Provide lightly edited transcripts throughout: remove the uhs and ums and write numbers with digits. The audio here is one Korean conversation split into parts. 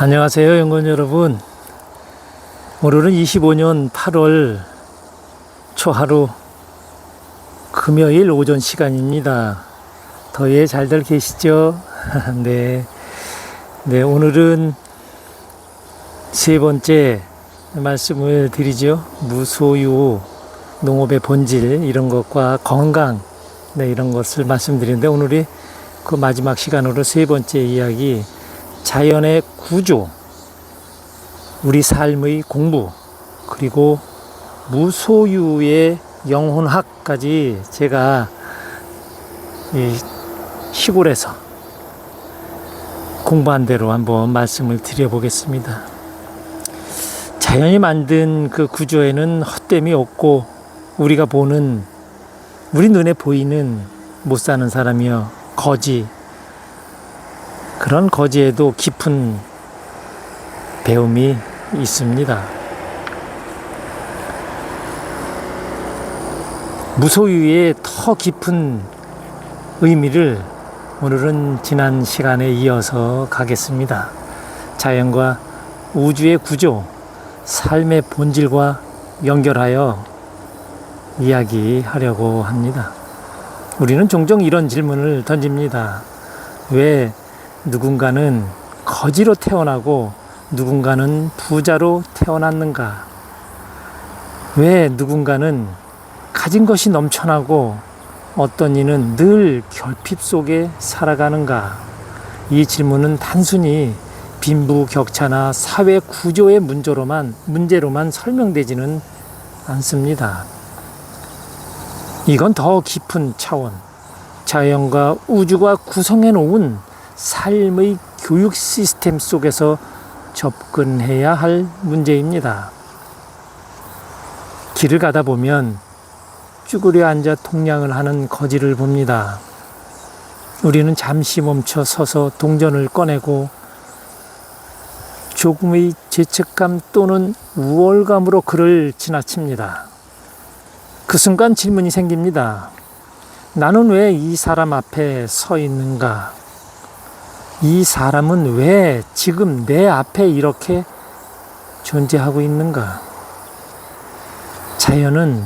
안녕하세요, 연구원 여러분. 오늘은 25년 8월 초하루 금요일 오전 시간입니다. 더위에 잘들 계시죠? 네. 오늘은 세 번째 말씀을 드리죠. 무소유, 농업의 본질, 이런 것과 건강, 이런 것을 말씀드리는데, 오늘이 그 마지막 시간으로 세 번째 이야기, 자연의 구조, 우리 삶의 공부, 그리고 무소유의 영혼학까지 제가 이 시골에서 공부한 대로 한번 말씀을 드려보겠습니다. 자연이 만든 그 구조에는 헛됨이 없고, 우리가 보는, 우리 눈에 보이는 못 사는 사람이여 거지, 그런 거지에도 깊은 배움이 있습니다. 무소유의 더 깊은 의미를 오늘은 지난 시간에 이어서 가겠습니다. 자연과 우주의 구조, 삶의 본질과 연결하여 이야기하려고 합니다. 우리는 종종 이런 질문을 던집니다. 왜 누군가는 거지로 태어나고 누군가는 부자로 태어났는가? 왜 누군가는 가진 것이 넘쳐나고 어떤 이는 늘 결핍 속에 살아가는가? 이 질문은 단순히 빈부격차나 사회 구조의 문제로만 설명되지는 않습니다. 이건 더 깊은 차원, 자연과 우주가 구성해 놓은 삶의 교육 시스템 속에서 접근해야 할 문제입니다. 길을 가다 보면 쭈그려 앉아 통량을 하는 거지를 봅니다. 우리는 잠시 멈춰 서서 동전을 꺼내고 조금의 죄책감 또는 우월감으로 그를 지나칩니다. 그 순간 질문이 생깁니다. 나는 왜 이 사람 앞에 서 있는가? 이 사람은 왜 지금 내 앞에 이렇게 존재하고 있는가? 자연은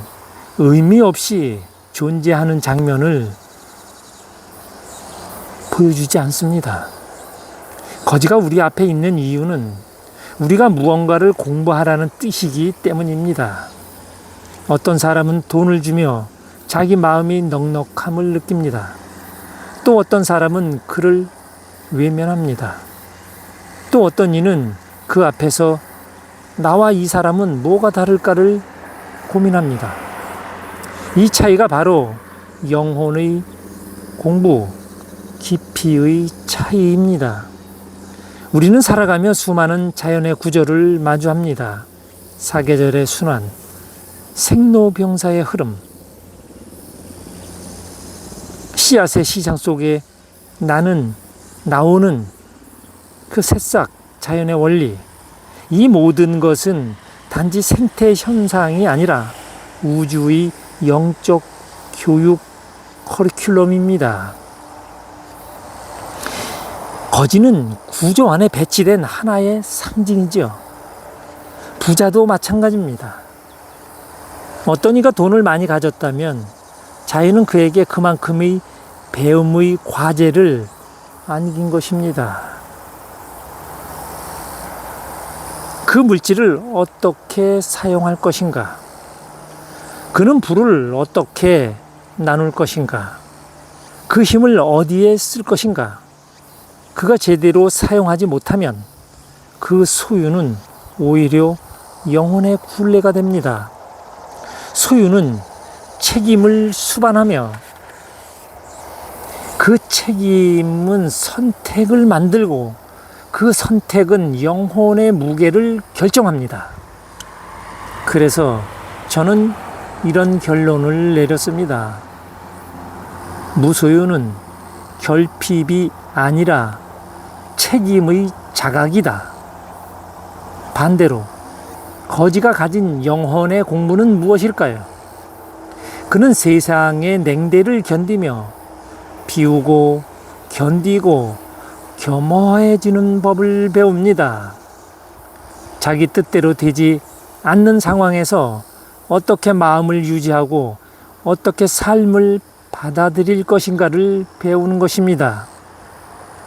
의미 없이 존재하는 장면을 보여주지 않습니다. 거지가 우리 앞에 있는 이유는 우리가 무언가를 공부하라는 뜻이기 때문입니다. 어떤 사람은 돈을 주며 자기 마음이 넉넉함을 느낍니다. 또 어떤 사람은 그를 외면합니다. 또 어떤 이는 그 앞에서 나와 이 사람은 뭐가 다를까를 고민합니다. 이 차이가 바로 영혼의 공부, 깊이의 차이입니다. 우리는 살아가며 수많은 자연의 구조를 마주합니다. 사계절의 순환, 생로병사의 흐름, 씨앗의 시장 속에 나오는 그 새싹, 자연의 원리, 이 모든 것은 단지 생태 현상이 아니라 우주의 영적 교육 커리큘럼입니다. 거지는 구조 안에 배치된 하나의 상징이죠. 부자도 마찬가지입니다. 어떤 이가 돈을 많이 가졌다면 자연은 그에게 그만큼의 배움의 과제를 안긴 것입니다. 그 물질을 어떻게 사용할 것인가? 그는 불을 어떻게 나눌 것인가? 그 힘을 어디에 쓸 것인가? 그가 제대로 사용하지 못하면 그 소유는 오히려 영혼의 굴레가 됩니다. 소유는 책임을 수반하며 그 책임은 선택을 만들고 그 선택은 영혼의 무게를 결정합니다. 그래서 저는 이런 결론을 내렸습니다. 무소유는 결핍이 아니라 책임의 자각이다. 반대로 거지가 가진 영혼의 공부는 무엇일까요? 그는 세상의 냉대를 견디며 비우고 견디고 겸허해지는 법을 배웁니다. 자기 뜻대로 되지 않는 상황에서 어떻게 마음을 유지하고 어떻게 삶을 받아들일 것인가를 배우는 것입니다.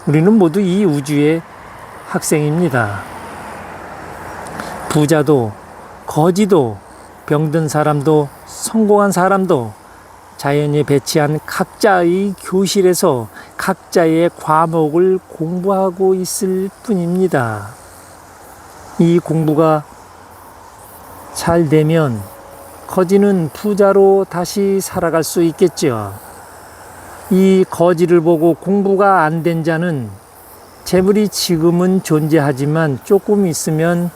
우리는 모두 이 우주의 학생입니다. 부자도 거지도 병든 사람도 성공한 사람도 자연이 배치한 각자의 교실에서 각자의 과목을 공부하고 있을 뿐입니다. 이 공부가 잘 되면 거지는 부자로 다시 살아갈 수 있겠죠. 이 거지를 보고 공부가 안 된 자는 재물이 지금은 존재하지만 조금 있으면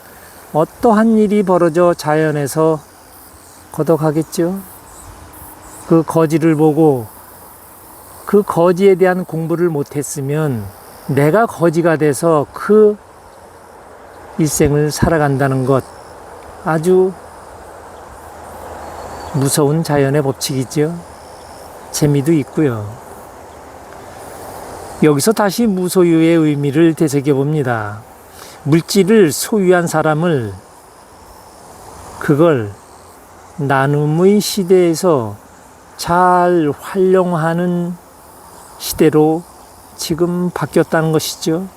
어떠한 일이 벌어져 자연에서 거둬가겠죠. 그 거지를 보고 그 거지에 대한 공부를 못했으면 내가 거지가 돼서 그 일생을 살아간다는 것, 아주 무서운 자연의 법칙이죠. 재미도 있고요. 여기서 다시 무소유의 의미를 되새겨 봅니다. 물질을 소유한 사람을 그걸 나눔의 시대에서 잘 활용하는 시대로 지금 바뀌었다는 것이죠.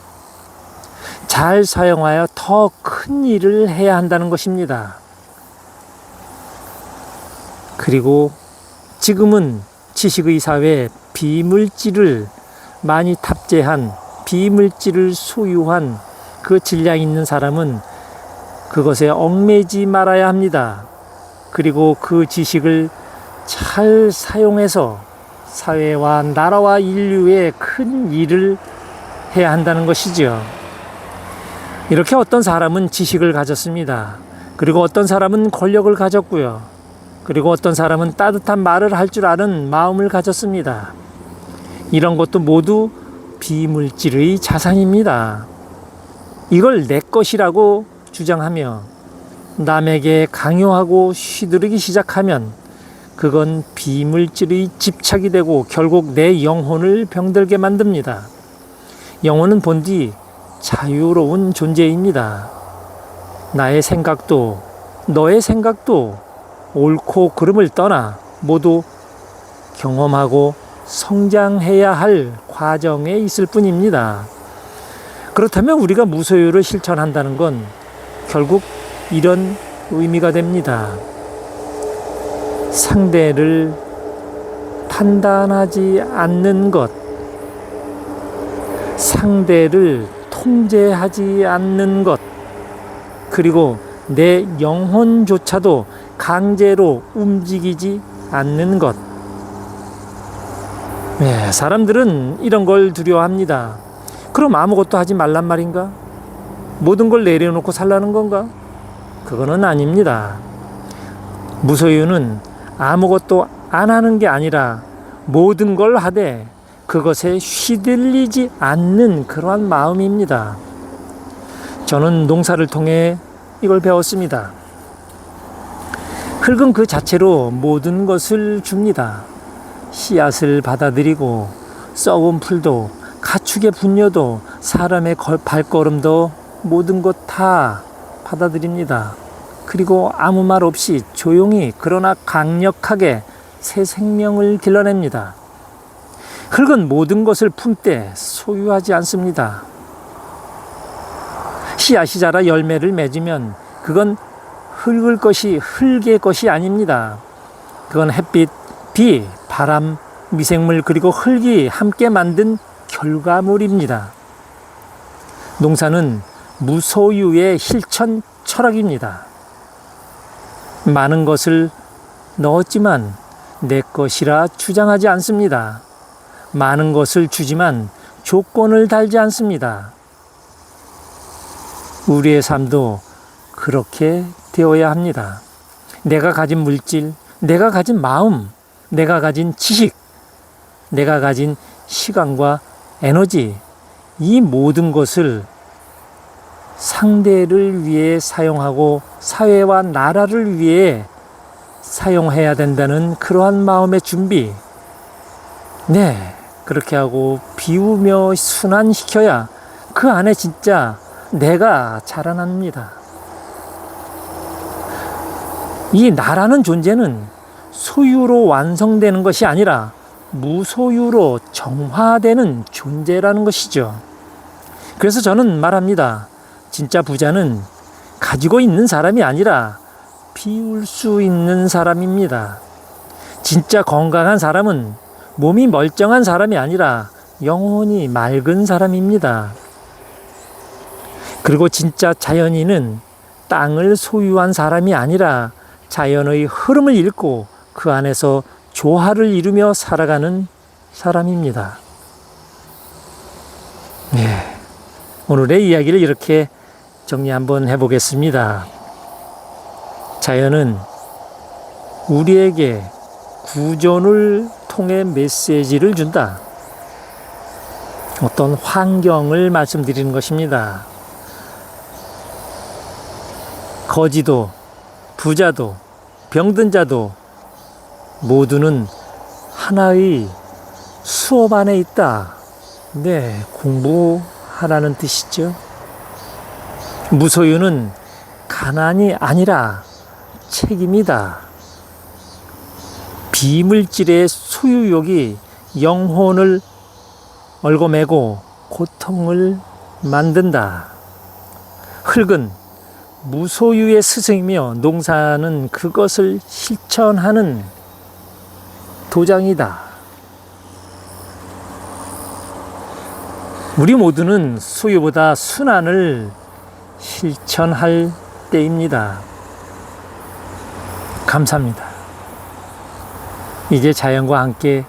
잘 사용하여 더 큰 일을 해야 한다는 것입니다. 그리고 지금은 지식의 사회에 비물질을 많이 탑재한 비물질을 소유한 그 질량 있는 사람은 그것에 얽매이지 말아야 합니다. 그리고 그 지식을 잘 사용해서 사회와 나라와 인류에 큰 일을 해야 한다는 것이죠. 이렇게 어떤 사람은 지식을 가졌습니다. 그리고 어떤 사람은 권력을 가졌고요. 그리고 어떤 사람은 따뜻한 말을 할 줄 아는 마음을 가졌습니다. 이런 것도 모두 비물질의 자산입니다. 이걸 내 것이라고 주장하며 남에게 강요하고 휘두르기 시작하면 그건 비물질의 집착이 되고 결국 내 영혼을 병들게 만듭니다. 영혼은 본디 자유로운 존재입니다. 나의 생각도 너의 생각도 옳고 그름을 떠나 모두 경험하고 성장해야 할 과정에 있을 뿐입니다. 그렇다면 우리가 무소유를 실천한다는 건 결국 이런 의미가 됩니다. 상대를 판단하지 않는 것, 상대를 통제하지 않는 것, 그리고 내 영혼조차도 강제로 움직이지 않는 것. 네, 사람들은 이런 걸 두려워합니다. 그럼 아무것도 하지 말란 말인가? 모든 걸 내려놓고 살라는 건가? 그거는 아닙니다. 무소유는 아무것도 안 하는 게 아니라 모든 걸 하되 그것에 휘둘리지 않는 그러한 마음입니다. 저는 농사를 통해 이걸 배웠습니다. 흙은 그 자체로 모든 것을 줍니다. 씨앗을 받아들이고 썩은 풀도 가축의 분뇨도 사람의 발걸음도 모든 것 다 받아들입니다. 그리고 아무 말 없이 조용히 그러나 강력하게 새 생명을 길러냅니다. 흙은 모든 것을 품되 소유하지 않습니다. 씨앗이 자라 열매를 맺으면 그건 흙의 것이 아닙니다. 그건 햇빛, 비, 바람, 미생물 그리고 흙이 함께 만든 결과물입니다. 농사는 무소유의 실천 철학입니다. 많은 것을 넣었지만 내 것이라 주장하지 않습니다. 많은 것을 주지만 조건을 달지 않습니다. 우리의 삶도 그렇게 되어야 합니다. 내가 가진 물질, 내가 가진 마음, 내가 가진 지식, 내가 가진 시간과 에너지, 이 모든 것을 상대를 위해 사용하고 사회와 나라를 위해 사용해야 된다는 그러한 마음의 준비. 네, 그렇게 하고 비우며 순환시켜야 그 안에 진짜 내가 자라납니다. 이 나라는 존재는 소유로 완성되는 것이 아니라 무소유로 정화되는 존재라는 것이죠. 그래서 저는 말합니다. 진짜 부자는 가지고 있는 사람이 아니라 비울 수 있는 사람입니다. 진짜 건강한 사람은 몸이 멀쩡한 사람이 아니라 영혼이 맑은 사람입니다. 그리고 진짜 자연인은 땅을 소유한 사람이 아니라 자연의 흐름을 읽고 그 안에서 조화를 이루며 살아가는 사람입니다. 네, 오늘의 이야기를 이렇게 정리 한번 해보겠습니다. 자연은 우리에게 구존을 통해 메시지를 준다. 어떤 환경을 말씀드리는 것입니다. 거지도, 부자도, 병든 자도 모두는 하나의 수업 안에 있다. 네, 공부하라는 뜻이죠. 무소유는 가난이 아니라 책임이다. 비물질의 소유욕이 영혼을 얽어매고 고통을 만든다. 흙은 무소유의 스승이며 농사는 그것을 실천하는 도장이다. 우리 모두는 소유보다 순환을 실천할 때입니다. 감사합니다. 이제 자연과 함께,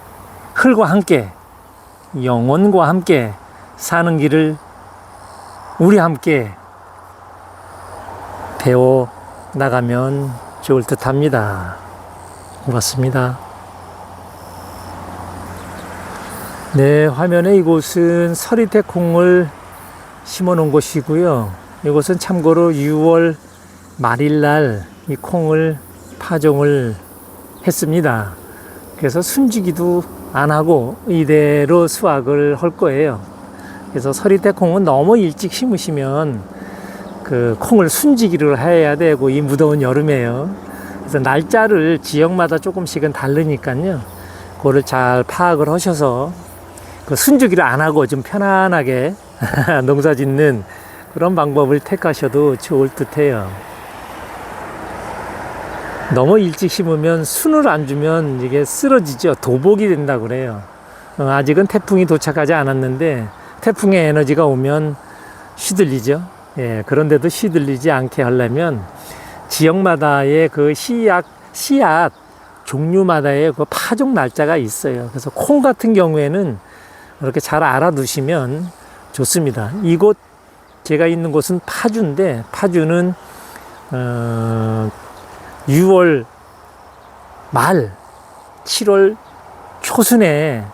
흙과 함께, 영혼과 함께 사는 길을 우리 함께 배워 나가면 좋을 듯 합니다. 고맙습니다. 네, 화면에 이곳은 서리태 콩을 심어 놓은 곳이고요. 이곳은 참고로 6월 말일날 이 콩을 파종을 했습니다. 그래서 숨지기도 안 하고 이대로 수확을 할 거예요. 그래서 서리태 콩은 너무 일찍 심으시면 그 콩을 순지기를 해야 되고 이 무더운 여름에요. 그래서 날짜를 지역마다 조금씩은 다르니까요. 그거를 잘 파악을 하셔서 그 순주기를 안 하고 좀 편안하게 농사 짓는 그런 방법을 택하셔도 좋을 듯해요. 너무 일찍 심으면 순을 안 주면 이게 쓰러지죠. 도복이 된다고 그래요. 아직은 태풍이 도착하지 않았는데 태풍의 에너지가 오면 시들리죠. 예, 그런데도 시들리지 않게 하려면 지역마다의 그 씨앗 종류마다의 그 파종 날짜가 있어요. 그래서 콩 같은 경우에는 이렇게 잘 알아두시면 좋습니다. 이곳 제가 있는 곳은 파주인데 파주는 6월 말 7월 초순에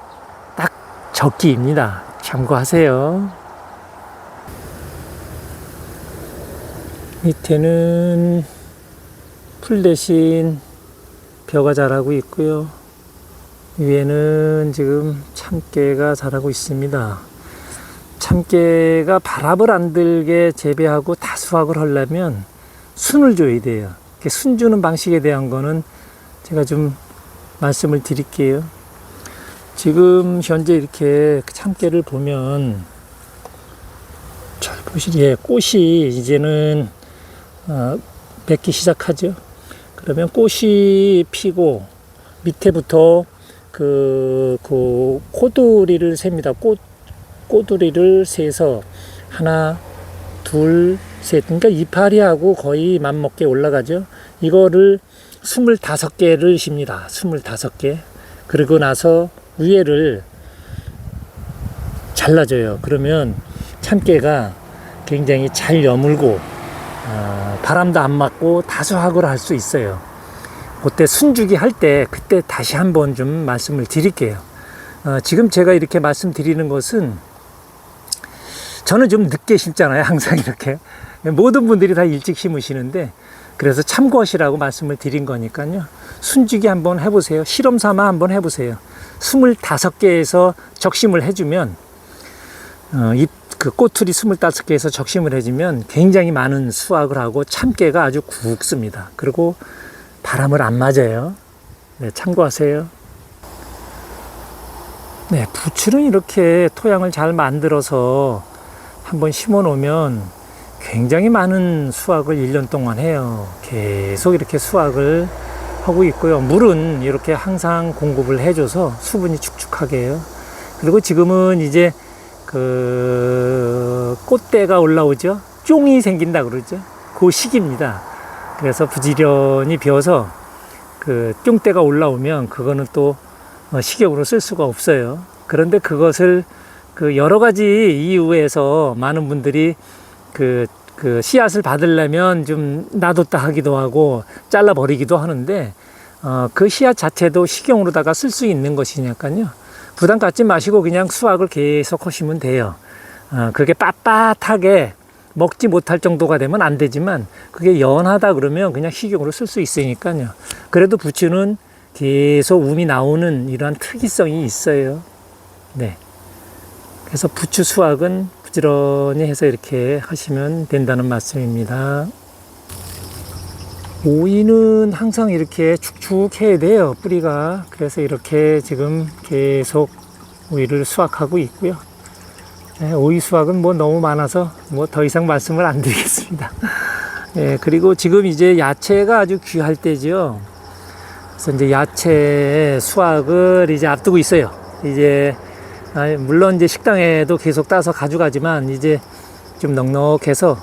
딱 적기입니다. 참고하세요. 밑에는 풀 대신 벼가 자라고 있고요. 위에는 지금 참깨가 자라고 있습니다. 참깨가 바람을 안 들게 재배하고 다수확을 하려면 순을 줘야 돼요. 순 주는 방식에 대한 거는 제가 좀 말씀을 드릴게요. 지금 현재 이렇게 참깨를 보면 잘 보시죠. 꽃이 이제는 맺기 시작하죠. 그러면 꽃이 피고 밑에부터 그 꼬두리를 셉니다. 꼬두리를 세서 하나, 둘, 셋. 그러니까 이파리하고 거의 맞먹게 올라가죠. 이거를 25개를 십니다. 25개. 그리고 나서 위에를 잘라줘요. 그러면 참깨가 굉장히 잘 여물고 바람도 안 맞고 다수확을 할 수 있어요. 그때 순주기 할 때 그때 다시 한번 좀 말씀을 드릴게요. 지금 제가 이렇게 말씀드리는 것은 저는 좀 늦게 심잖아요. 항상 이렇게 모든 분들이 다 일찍 심으시는데 그래서 참고하시라고 말씀을 드린 거니까요. 순주기 한번 해보세요. 실험 삼아 한번 해보세요. 25개에서 적심을 해주면 그 꼬투리 25개에서 적심을 해주면 굉장히 많은 수확을 하고 참깨가 아주 굵습니다. 그리고 바람을 안 맞아요. 네, 참고하세요. 네, 부추는 이렇게 토양을 잘 만들어서 한번 심어 놓으면 굉장히 많은 수확을 1년 동안 해요. 계속 이렇게 수확을 하고 있고요. 물은 이렇게 항상 공급을 해줘서 수분이 축축하게 해요. 그리고 지금은 이제 그 꽃대가 올라오죠. 쫑이 생긴다 그러죠. 그 시기입니다. 그래서 부지런히 비워서 그 쫑대가 올라오면 그거는 또 식용으로 쓸 수가 없어요. 그런데 그것을 그 여러 가지 이유에서 많은 분들이 그 씨앗을 받으려면 좀 놔뒀다 하기도 하고 잘라버리기도 하는데, 그 씨앗 자체도 식용으로다가 쓸 수 있는 것이니까요. 부담 갖지 마시고 그냥 수확을 계속 하시면 돼요. 그게 빳빳하게 먹지 못할 정도가 되면 안 되지만, 그게 연하다 그러면 그냥 식용으로 쓸 수 있으니까요. 그래도 부추는 계속 um이 나오는 이러한 특이성이 있어요. 네. 그래서 부추 수확은 부지런히 해서 이렇게 하시면 된다는 말씀입니다. 오이는 항상 이렇게 축축해야 돼요, 뿌리가. 그래서 이렇게 지금 계속 오이를 수확하고 있고요. 네, 오이 수확은 뭐 너무 많아서 뭐 더 이상 말씀을 안 드리겠습니다. 네, 그리고 지금 이제 야채가 아주 귀할 때죠. 그래서 이제 야채 수확을 이제 앞두고 있어요. 이제 물론 이제 식당에도 계속 따서 가져가지만 이제 좀 넉넉해서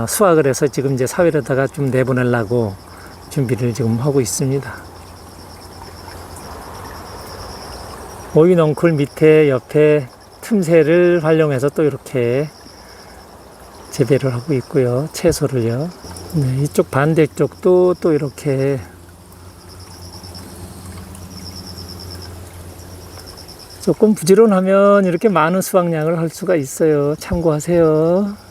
수확을 해서 지금 이제 사회로다가 좀 내보내려고 준비를 지금 하고 있습니다. 오이 넝쿨 밑에 옆에 틈새를 활용해서 또 이렇게 재배를 하고 있고요. 채소를요. 네, 이쪽 반대쪽도 또 이렇게 조금 부지런하면 이렇게 많은 수확량을 할 수가 있어요. 참고하세요.